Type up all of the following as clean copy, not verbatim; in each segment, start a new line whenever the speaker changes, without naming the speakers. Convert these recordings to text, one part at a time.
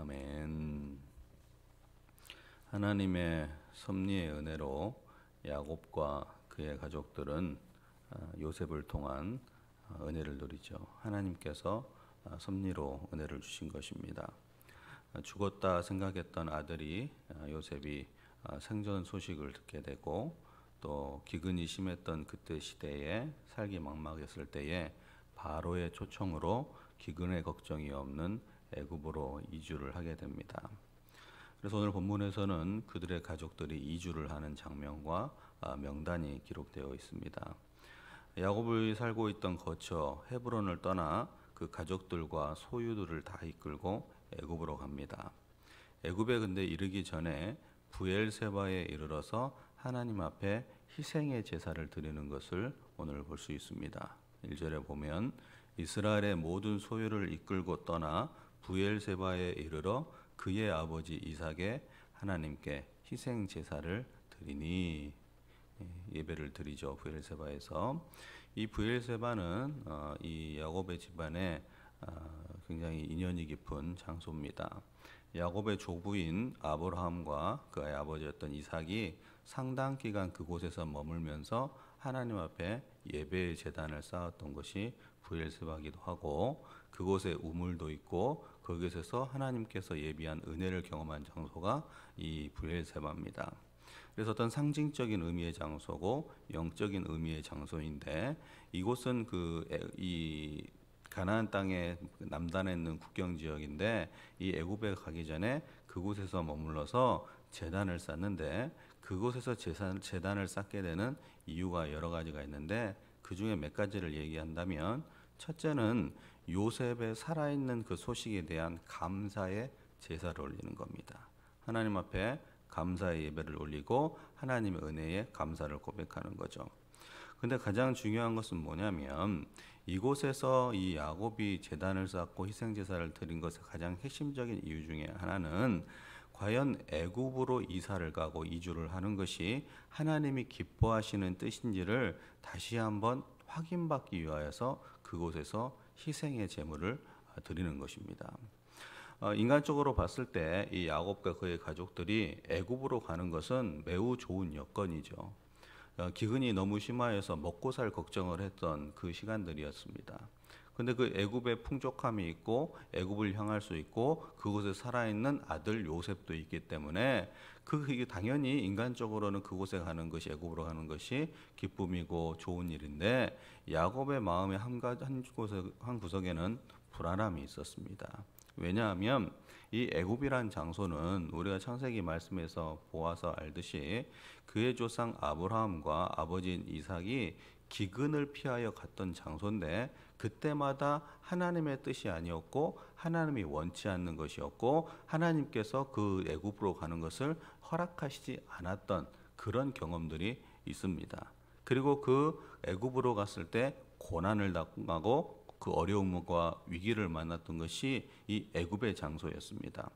아멘. 하나님의 섭리의 은혜로 야곱과 그의 가족들은 요셉을 통한 은혜를 누리죠. 하나님께서 섭리로 은혜를 주신 것입니다. 죽었다 생각했던 아들이 요셉이 생전 소식을 듣게 되고, 또 기근이 심했던 그때 시대에 살기 막막했을 때에 바로의 초청으로 기근의 걱정이 없는 애굽으로 이주를 하게 됩니다. 그래서 오늘 본문에서는 그들의 가족들이 이주를 하는 장면과 명단이 기록되어 있습니다. 야곱이 살고 있던 거처 헤브론을 떠나 그 가족들과 소유들을 다 이끌고 애굽으로 갑니다. 애굽에 근데 이르기 전에 브엘세바에 이르러서 하나님 앞에 희생의 제사를 드리는 것을 오늘 볼 수 있습니다. 1절에 보면 이스라엘의 모든 소유를 이끌고 떠나 브엘세바에 이르러 그의 아버지 이삭의 하나님께 희생 제사를 드리니, 예배를 드리죠. 브엘세바에서. 이 브엘세바는 이 야곱의 집안에 굉장히 인연이 깊은 장소입니다. 야곱의 조부인 아브라함과 그의 아버지였던 이삭이 상당 기간 그곳에서 머물면서 하나님 앞에 예배의 제단을 쌓았던 것이 브엘세바기도 하고, 그곳에 우물도 있고 그곳에서 하나님께서 예비한 은혜를 경험한 장소가 이 브엘세바입니다. 그래서 어떤 상징적인 의미의 장소고 영적인 의미의 장소인데, 이곳은 이 가나안 땅의 남단에 있는 국경 지역인데, 이 애굽에 가기 전에 그곳에서 머물러서 제단을 쌓는데, 그곳에서 제단을 쌓게 되는 이유가 여러 가지가 있는데, 그 중에 몇 가지를 얘기한다면, 첫째는 요셉의 살아있는 그 소식에 대한 감사의 제사를 올리는 겁니다. 하나님 앞에 감사의 예배를 올리고 하나님의 은혜에 감사를 고백하는 거죠. 근데 가장 중요한 것은 뭐냐면, 이곳에서 이 야곱이 제단을 쌓고 희생 제사를 드린 것의 가장 핵심적인 이유 중에 하나는, 과연 애굽으로 이사를 가고 이주를 하는 것이 하나님이 기뻐하시는 뜻인지를 다시 한번 확인받기 위하여서 그곳에서 희생의 제물을 드리는 것입니다. 인간적으로 봤을 때 이 야곱과 그의 가족들이 애굽으로 가는 것은 매우 좋은 여건이죠. 기근이 너무 심하여서 먹고 살 걱정을 했던 그 시간들이었습니다. 근데 그 애굽의 풍족함이 있고 애굽을 향할 수 있고 그곳에 살아있는 아들 요셉도 있기 때문에 그게 당연히 인간적으로는 그곳에 가는 것이, 애굽으로 가는 것이 기쁨이고 좋은 일인데, 야곱의 마음의 한 구석에는 불안함이 있었습니다. 왜냐하면 이 애굽이란 장소는 우리가 창세기 말씀에서 보아서 알듯이 그의 조상 아브라함과 아버지인 이삭이 기근을 피하여 갔던 장소인데, 그때마다 하나님의 뜻이 아니었고 하나님이 원치 않는 것이었고 하나님께서 그 애굽으로 가는 것을 허락하시지 않았던 그런 경험들이 있습니다. 그리고 그 애굽으로 갔을 때 고난을 당하고 그 어려움과 위기를 만났던 것이 이 애굽의 장소였습니다.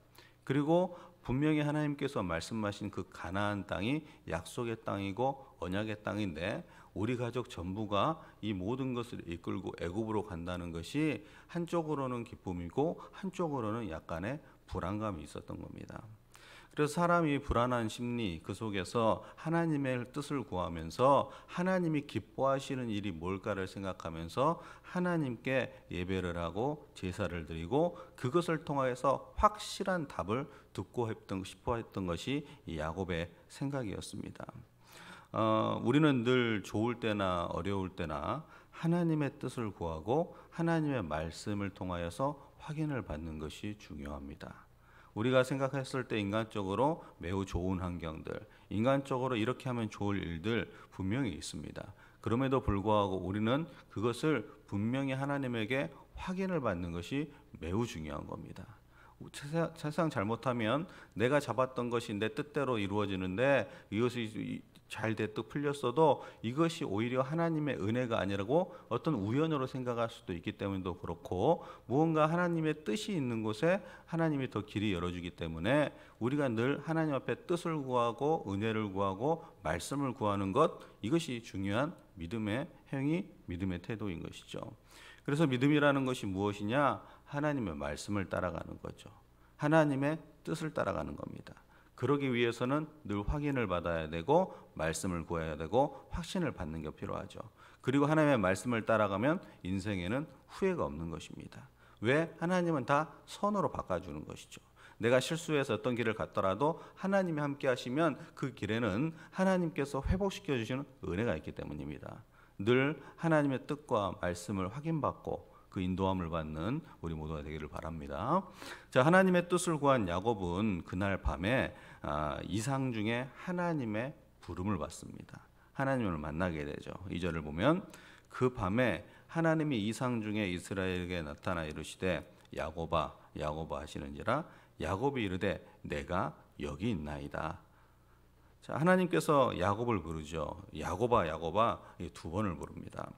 그리고 분명히 하나님께서 말씀하신 그 가나안 땅이 약속의 땅이고 언약의 땅인데, 우리 가족 전부가 이 모든 것을 이끌고 애굽으로 간다는 것이 한쪽으로는 기쁨이고 한쪽으로는 약간의 불안감이 있었던 겁니다. 그래서 사람이 불안한 심리 그 속에서 하나님의 뜻을 구하면서 하나님이 기뻐하시는 일이 뭘까를 생각하면서 하나님께 예배를 하고 제사를 드리고 그것을 통해서 확실한 답을 듣고 싶어 했던 것이 이 야곱의 생각이었습니다. 우리는 늘 좋을 때나 어려울 때나 하나님의 뜻을 구하고 하나님의 말씀을 통하여서 확인을 받는 것이 중요합니다. 우리가 생각했을 때 인간적으로 매우 좋은 환경들, 인간적으로 이렇게 하면 좋을 일들 분명히 있습니다. 그럼에도 불구하고 우리는 그것을 분명히 하나님에게 확인을 받는 것이 매우 중요한 겁니다. 세상 잘못하면 내가 잡았던 것이 내 뜻대로 이루어지는데, 이것이 잘 됐고 풀렸어도 이것이 오히려 하나님의 은혜가 아니라고 어떤 우연으로 생각할 수도 있기 때문에도 그렇고, 무언가 하나님의 뜻이 있는 곳에 하나님이 더 길이 열어주기 때문에 우리가 늘 하나님 앞에 뜻을 구하고 은혜를 구하고 말씀을 구하는 것, 이것이 중요한 믿음의 행위, 믿음의 태도인 것이죠. 그래서 믿음이라는 것이 무엇이냐? 하나님의 말씀을 따라가는 거죠. 하나님의 뜻을 따라가는 겁니다. 그러기 위해서는 늘 확인을 받아야 되고 말씀을 구해야 되고 확신을 받는 게 필요하죠. 그리고 하나님의 말씀을 따라가면 인생에는 후회가 없는 것입니다. 왜? 하나님은 다 선으로 바꿔주는 것이죠. 내가 실수해서 어떤 길을 갔더라도 하나님이 함께 하시면 그 길에는 하나님께서 회복시켜 주시는 은혜가 있기 때문입니다. 늘 하나님의 뜻과 말씀을 확인받고 그 인도함을 받는 우리 모두가 되기를 바랍니다. 자, 하나님의 뜻을 구한 야곱은 그날 밤에 이상 중에 하나님의 부름을 받습니다. 하나님을 만나게 되죠. 2절을 보면 그 밤에 하나님이 이상 중에 이스라엘에게 나타나 이르시되 야곱아 야곱아 하시는지라 야곱이 이르되 내가 여기 있나이다. 자, 하나님께서 야곱을 부르죠. 야곱아 야곱아 두 번을 부릅니다.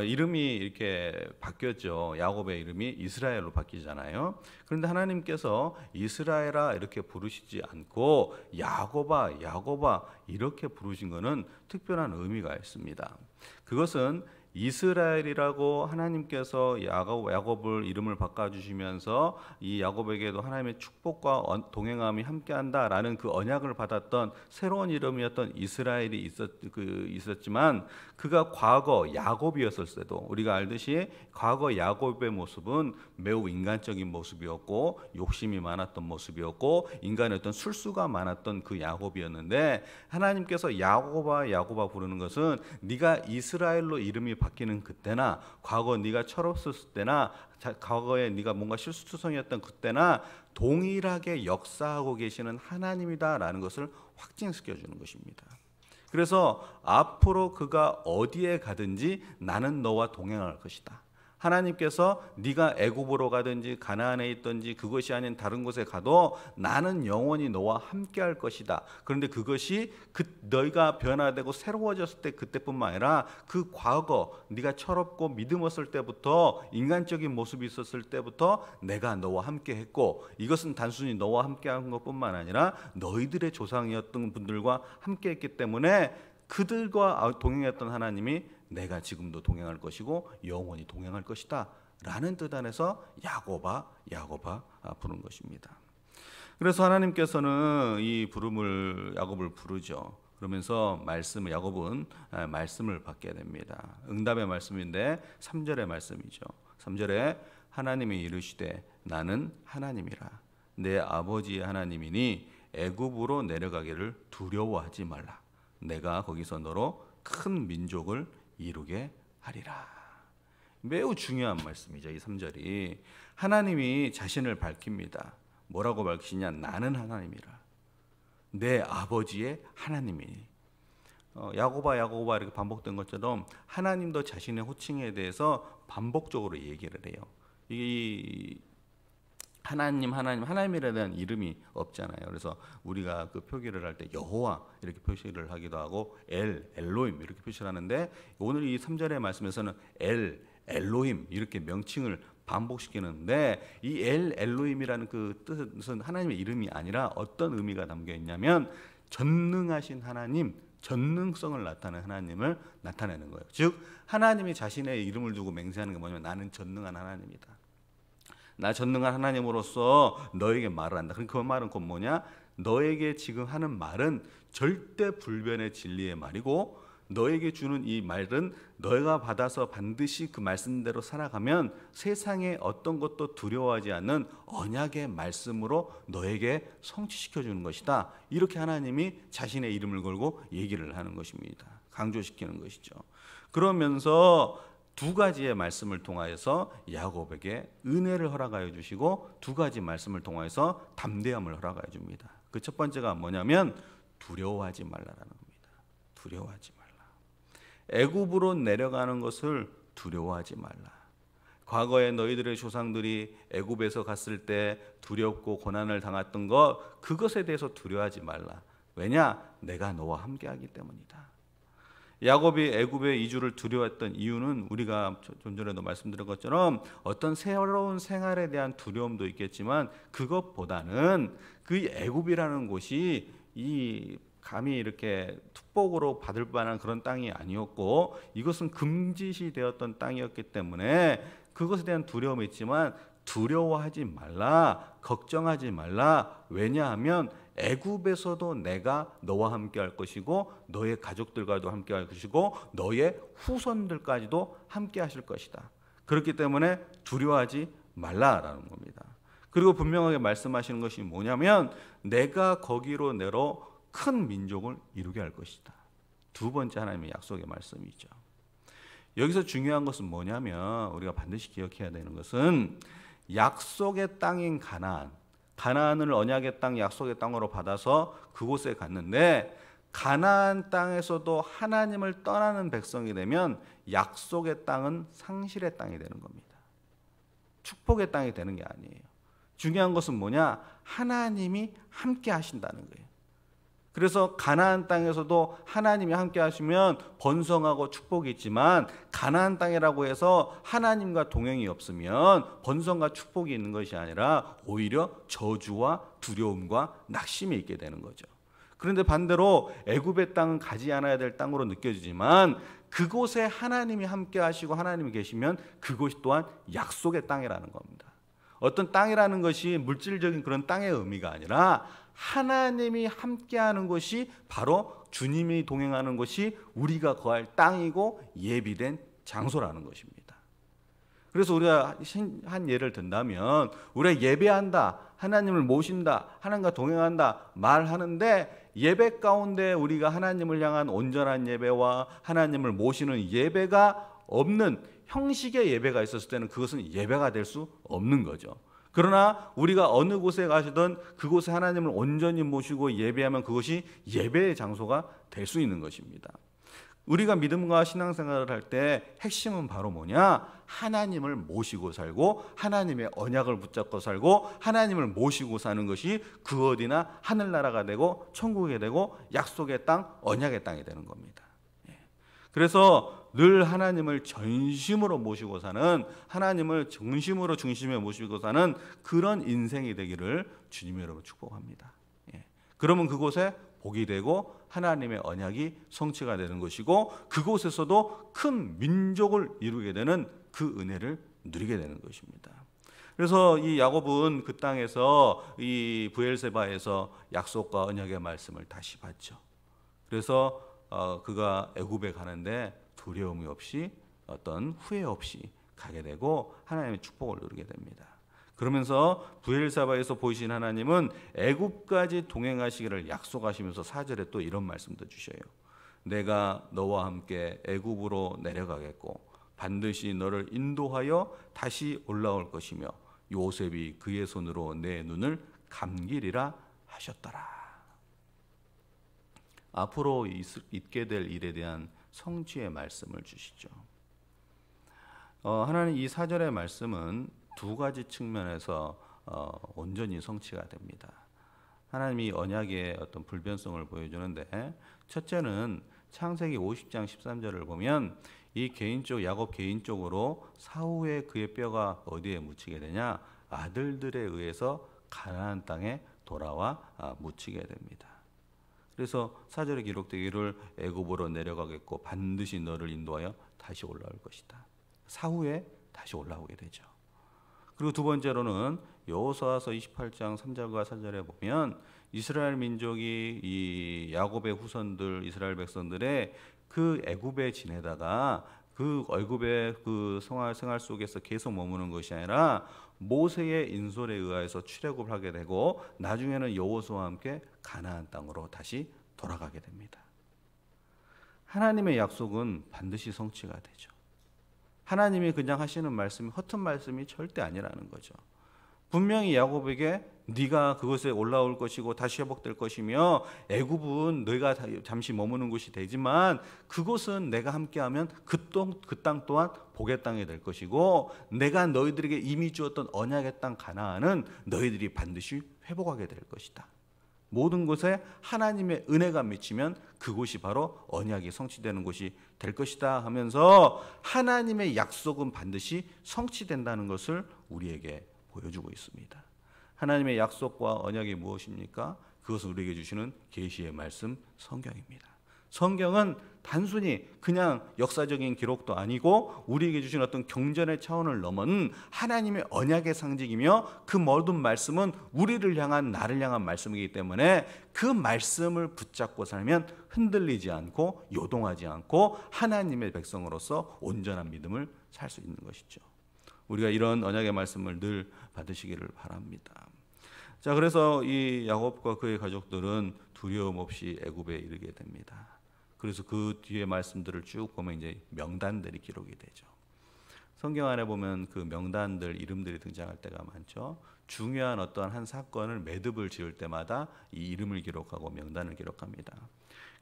이름이 이렇게 바뀌었죠. 야곱의 이름이 이스라엘로 바뀌잖아요. 그런데 하나님께서 이스라엘아 이렇게 부르시지 않고 야곱아 야곱아 이렇게 부르신 것은 특별한 의미가 있습니다. 그것은 이스라엘이라고 하나님께서 야곱을 이름을 바꿔주시면서 이 야곱에게도 하나님의 축복과 동행함이 함께한다라는 그 언약을 받았던 새로운 이름이었던 이스라엘이 있었지만 그가 과거 야곱이었을 때도 우리가 알듯이 과거 야곱의 모습은 매우 인간적인 모습이었고 욕심이 많았던 모습이었고 인간의 어떤 술수가 많았던 그 야곱이었는데 하나님께서 야곱아 야곱아 부르는 것은 네가 이스라엘로 이름이 바뀌는 그때나 과거 네가 철없었을 때나 과거에 네가 뭔가 실수투성이었던 그때나 동일하게 역사하고 계시는 하나님이다라는 것을 확증시켜 주는 것입니다. 그래서 앞으로 그가 어디에 가든지 나는 너와 동행할 것이다. 하나님께서 네가 애굽으로 가든지 가나안에 있든지 그것이 아닌 다른 곳에 가도 나는 영원히 너와 함께할 것이다. 그런데 그것이 너희가 변화되고 새로워졌을 때 그때뿐만 아니라 그 과거 네가 철없고 믿음 없을 때부터 인간적인 모습이 있었을 때부터 내가 너와 함께했고 이것은 단순히 너와 함께한 것뿐만 아니라 너희들의 조상이었던 분들과 함께했기 때문에 그들과 동행했던 하나님이 내가 지금도 동행할 것이고 영원히 동행할 것이다 라는 뜻 안에서 야곱아 야곱아 부른 것입니다. 그래서 하나님께서는 이 부름을 야곱을 부르죠. 그러면서 야곱은 말씀을 받게 됩니다. 응답의 말씀인데 3절의 말씀이죠. 3절에 하나님이 이르시되 나는 하나님이라 내 아버지의 하나님이니 애굽으로 내려가기를 두려워하지 말라. 내가 거기서 너로 큰 민족을 이루게 하리라. 매우 중요한 말씀이죠. 이 3절이 하나님이 자신을 밝힙니다. 뭐라고 밝히시냐? 나는 하나님이라. 내 아버지의 하나님이니. 야곱아 야곱아 이렇게 반복된 것처럼 하나님도 자신의 호칭에 대해서 반복적으로 얘기를 해요. 이 하나님이라에 대한 이름이 없잖아요. 그래서 우리가 그 표기를 할 때 여호와 이렇게 표시를 하기도 하고 엘로힘 이렇게 표시를 하는데 오늘 이 3절의 말씀에서는 엘로힘 이렇게 명칭을 반복시키는데 이 엘로힘이라는 그 뜻은 하나님의 이름이 아니라 어떤 의미가 담겨 있냐면 전능하신 하나님, 전능성을 나타내는 하나님을 나타내는 거예요. 즉 하나님이 자신의 이름을 두고 맹세하는 게 뭐냐면 나는 전능한 하나님이다. 나 전능한 하나님으로서 너에게 말을 한다. 그 말은 곧 뭐냐? 너에게 지금 하는 말은 절대 불변의 진리의 말이고 너에게 주는 이 말은 너희가 받아서 반드시 그 말씀대로 살아가면 세상에 어떤 것도 두려워하지 않는 언약의 말씀으로 너에게 성취시켜 주는 것이다. 이렇게 하나님이 자신의 이름을 걸고 얘기를 하는 것입니다. 강조시키는 것이죠. 그러면서 두 가지의 말씀을 통하여서 야곱에게 은혜를 허락하여 주시고 두 가지 말씀을 통하여서 담대함을 허락하여 줍니다. 그 첫 번째가 뭐냐면 두려워하지 말라라는 겁니다. 두려워하지 말라. 애굽으로 내려가는 것을 두려워하지 말라. 과거에 너희들의 조상들이 애굽에서 갔을 때 두렵고 고난을 당했던 것 그것에 대해서 두려워하지 말라. 왜냐? 내가 너와 함께하기 때문이다. 야곱이 애굽의 이주를 두려워했던 이유는 우리가 좀 전에도 말씀드린 것처럼 어떤 새로운 생활에 대한 두려움도 있겠지만 그것보다는 그 애굽이라는 곳이 이 감히 이렇게 축복으로 받을 만한 그런 땅이 아니었고 이것은 금짓이 되었던 땅이었기 때문에 그것에 대한 두려움이 있지만 두려워하지 말라, 걱정하지 말라. 왜냐하면 애굽에서도 내가 너와 함께 할 것이고 너의 가족들과도 함께 할 것이고 너의 후손들까지도 함께 하실 것이다. 그렇기 때문에 두려워하지 말라라는 겁니다. 그리고 분명하게 말씀하시는 것이 뭐냐면 내가 거기로 내려 큰 민족을 이루게 할 것이다. 두 번째 하나님의 약속의 말씀이죠. 여기서 중요한 것은 뭐냐면 우리가 반드시 기억해야 되는 것은 약속의 땅인 가나안을 언약의 땅, 약속의 땅으로 받아서 그곳에 갔는데 가나안 땅에서도 하나님을 떠나는 백성이 되면 약속의 땅은 상실의 땅이 되는 겁니다. 축복의 땅이 되는 게 아니에요. 중요한 것은 뭐냐? 하나님이 함께 하신다는 거예요. 그래서 가나안 땅에서도 하나님이 함께 하시면 번성하고 축복이 있지만 가나안 땅이라고 해서 하나님과 동행이 없으면 번성과 축복이 있는 것이 아니라 오히려 저주와 두려움과 낙심이 있게 되는 거죠. 그런데 반대로 애굽의 땅은 가지 않아야 될 땅으로 느껴지지만 그곳에 하나님이 함께 하시고 하나님이 계시면 그곳이 또한 약속의 땅이라는 겁니다. 어떤 땅이라는 것이 물질적인 그런 땅의 의미가 아니라 하나님이 함께하는 것이 바로 주님이 동행하는 것이 우리가 거할 땅이고 예비된 장소라는 것입니다. 그래서 우리가 한 예를 든다면 우리가 예배한다, 하나님을 모신다, 하나님과 동행한다 말하는데 예배 가운데 우리가 하나님을 향한 온전한 예배와 하나님을 모시는 예배가 없는 형식의 예배가 있었을 때는 그것은 예배가 될 수 없는 거죠. 그러나 우리가 어느 곳에 가시든 그곳에 하나님을 온전히 모시고 예배하면 그것이 예배의 장소가 될 수 있는 것입니다. 우리가 믿음과 신앙생활을 할 때 핵심은 바로 뭐냐? 하나님을 모시고 살고 하나님의 언약을 붙잡고 살고 하나님을 모시고 사는 것이 그 어디나 하늘나라가 되고 천국이 되고 약속의 땅, 언약의 땅이 되는 겁니다. 그래서 늘 하나님을 전심으로 모시고 사는, 하나님을 중심으로 중심에 모시고 사는 그런 인생이 되기를 주님의 이름으로 축복합니다. 그러면 그곳에 복이 되고 하나님의 언약이 성취가 되는 것이고 그곳에서도 큰 민족을 이루게 되는 그 은혜를 누리게 되는 것입니다. 그래서 이 야곱은 그 땅에서 이 브엘세바에서 약속과 언약의 말씀을 다시 받죠. 그래서 그가 애굽에 가는데 두려움이 없이 어떤 후회 없이 가게 되고 하나님의 축복을 누리게 됩니다. 그러면서 브엘사바에서 보이신 하나님은 애굽까지 동행하시기를 약속하시면서 4절에 또 이런 말씀도 주셔요. 내가 너와 함께 애굽으로 내려가겠고 반드시 너를 인도하여 다시 올라올 것이며 요셉이 그의 손으로 내 눈을 감기리라 하셨더라. 앞으로 있게 될 일에 대한 성취의 말씀을 주시죠. 하나님 이 4절의 말씀은 두 가지 측면에서 온전히 성취가 됩니다. 하나님이 언약의 어떤 불변성을 보여주는데 첫째는 창세기 50장 13절을 보면 이 야곱 개인적으로 사후에 그의 뼈가 어디에 묻히게 되냐? 아들들에 의해서 가나안 땅에 돌아와 묻히게 됩니다. 그래서 4절에 기록되기를 애굽으로 내려가겠고 반드시 너를 인도하여 다시 올라올 것이다. 사후에 다시 올라오게 되죠. 그리고 두 번째로는 여호수아서 28장 3절과 4절에 보면 이스라엘 민족이 이 야곱의 후손들 이스라엘 백성들의 그 애굽에 지내다가 그 애굽의 그 생활 속에서 계속 머무는 것이 아니라 모세의 인솔에 의하여서 출애굽을 하게 되고 나중에는 여호수아와 함께 가나안 땅으로 다시 돌아가게 됩니다. 하나님의 약속은 반드시 성취가 되죠. 하나님이 그냥 하시는 말씀이 허튼 말씀이 절대 아니라는 거죠. 분명히 야곱에게 네가 그것에 올라올 것이고 다시 회복될 것이며 애굽은 너희가 잠시 머무는 곳이 되지만 그곳은 내가 함께하면 그 땅 또한 복의 땅이 될 것이고 내가 너희들에게 이미 주었던 언약의 땅 가나안은 너희들이 반드시 회복하게 될 것이다. 모든 곳에 하나님의 은혜가 미치면 그곳이 바로 언약이 성취되는 곳이 될 것이다 하면서 하나님의 약속은 반드시 성취된다는 것을 우리에게 보여주고 있습니다. 하나님의 약속과 언약이 무엇입니까? 그것을 우리에게 주시는 계시의 말씀 성경입니다. 성경은 단순히 그냥 역사적인 기록도 아니고 우리에게 주신 어떤 경전의 차원을 넘은 하나님의 언약의 상징이며 그 모든 말씀은 우리를 향한, 나를 향한 말씀이기 때문에 그 말씀을 붙잡고 살면 흔들리지 않고 요동하지 않고 하나님의 백성으로서 온전한 믿음을 살 수 있는 것이죠. 우리가 이런 언약의 말씀을 늘 받으시기를 바랍니다. 자, 그래서 이 야곱과 그의 가족들은 두려움 없이 애굽에 이르게 됩니다. 그래서 그 뒤에 말씀들을 쭉 보면 이제 명단들이 기록이 되죠. 성경 안에 보면 그 명단들 이름들이 등장할 때가 많죠. 중요한 어떠한 한 사건을 매듭을 지을 때마다 이 이름을 기록하고 명단을 기록합니다.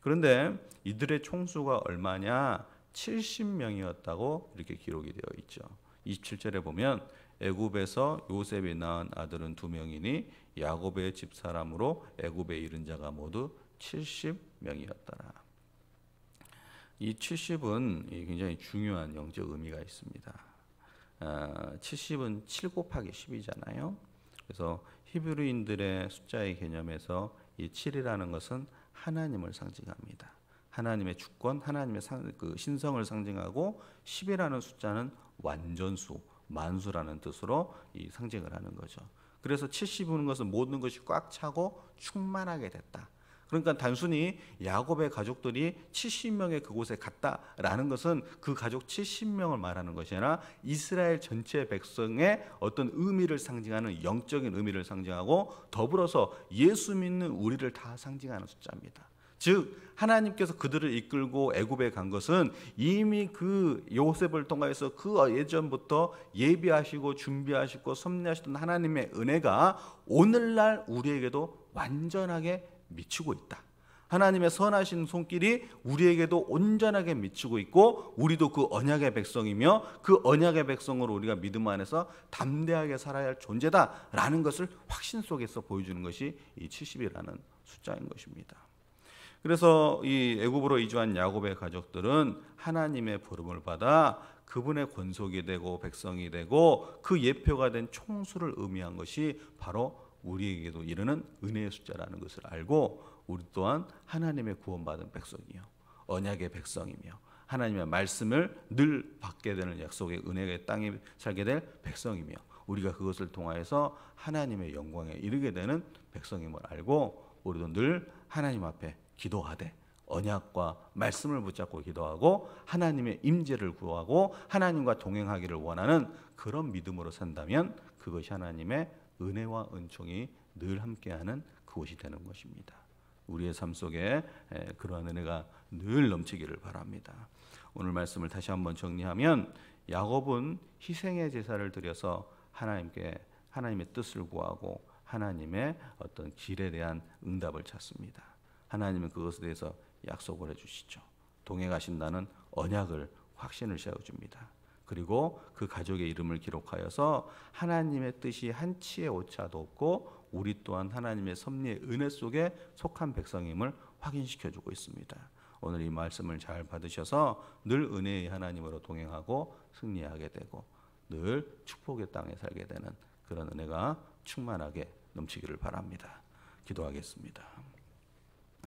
그런데 이들의 총수가 얼마냐? 70명이었다고 이렇게 기록이 되어 있죠. 27절에 보면 애굽에서 요셉이 낳은 아들은 2명이니 야곱의 집사람으로 애굽에 이른 자가 모두 70명이었더라. 이 70은 굉장히 중요한 영적 의미가 있습니다. 70은 7 곱하기 10이잖아요. 그래서 히브리인들의 숫자의 개념에서 이 7이라는 것은 하나님을 상징합니다. 하나님의 주권, 하나님의 신성을 상징하고 10이라는 숫자는 완전수, 만수라는 뜻으로 이 상징을 하는 거죠. 그래서 70이는 것은 모든 것이 꽉 차고 충만하게 됐다. 그러니까 단순히 야곱의 가족들이 70명의 그곳에 갔다라는 것은 그 가족 70명을 말하는 것이 아니라 이스라엘 전체 백성의 어떤 의미를 상징하는 영적인 의미를 상징하고 더불어서 예수 믿는 우리를 다 상징하는 숫자입니다. 즉 하나님께서 그들을 이끌고 애굽에 간 것은 이미 그 요셉을 통해서 그 예전부터 예비하시고 준비하시고 섭리하시던 하나님의 은혜가 오늘날 우리에게도 완전하게 미치고 있다. 하나님의 선하신 손길이 우리에게도 온전하게 미치고 있고 우리도 그 언약의 백성이며 그 언약의 백성으로 우리가 믿음 안에서 담대하게 살아야 할 존재다라는 것을 확신 속에서 보여주는 것이 이 70이라는 숫자인 것입니다. 그래서 이 애굽으로 이주한 야곱의 가족들은 하나님의 부름을 받아 그분의 권속이 되고 백성이 되고 그 예표가 된 총수를 의미한 것이 바로 우리에게도 이르는 은혜의 숫자라는 것을 알고 우리 또한 하나님의 구원받은 백성이요 언약의 백성이며 하나님의 말씀을 늘 받게 되는 약속의 은혜의 땅에 살게 될 백성이며 우리가 그것을 통하여서 하나님의 영광에 이르게 되는 백성임을 알고 우리도 늘 하나님 앞에 기도하되 언약과 말씀을 붙잡고 기도하고 하나님의 임재를 구하고 하나님과 동행하기를 원하는 그런 믿음으로 산다면 그것이 하나님의 은혜와 은총이 늘 함께하는 그곳이 되는 것입니다. 우리의 삶 속에 그러한 은혜가 늘 넘치기를 바랍니다. 오늘 말씀을 다시 한번 정리하면 야곱은 희생의 제사를 드려서 하나님께 하나님의 뜻을 구하고 하나님의 어떤 길에 대한 응답을 찾습니다. 하나님은 그것에 대해서 약속을 해주시죠. 동행하신다는 언약을 확신을 세워줍니다. 그리고 그 가족의 이름을 기록하여서 하나님의 뜻이 한치의 오차도 없고 우리 또한 하나님의 섭리의 은혜 속에 속한 백성임을 확인시켜주고 있습니다. 오늘 이 말씀을 잘 받으셔서 늘 은혜의 하나님으로 동행하고 승리하게 되고 늘 축복의 땅에 살게 되는 그런 은혜가 충만하게 넘치기를 바랍니다. 기도하겠습니다.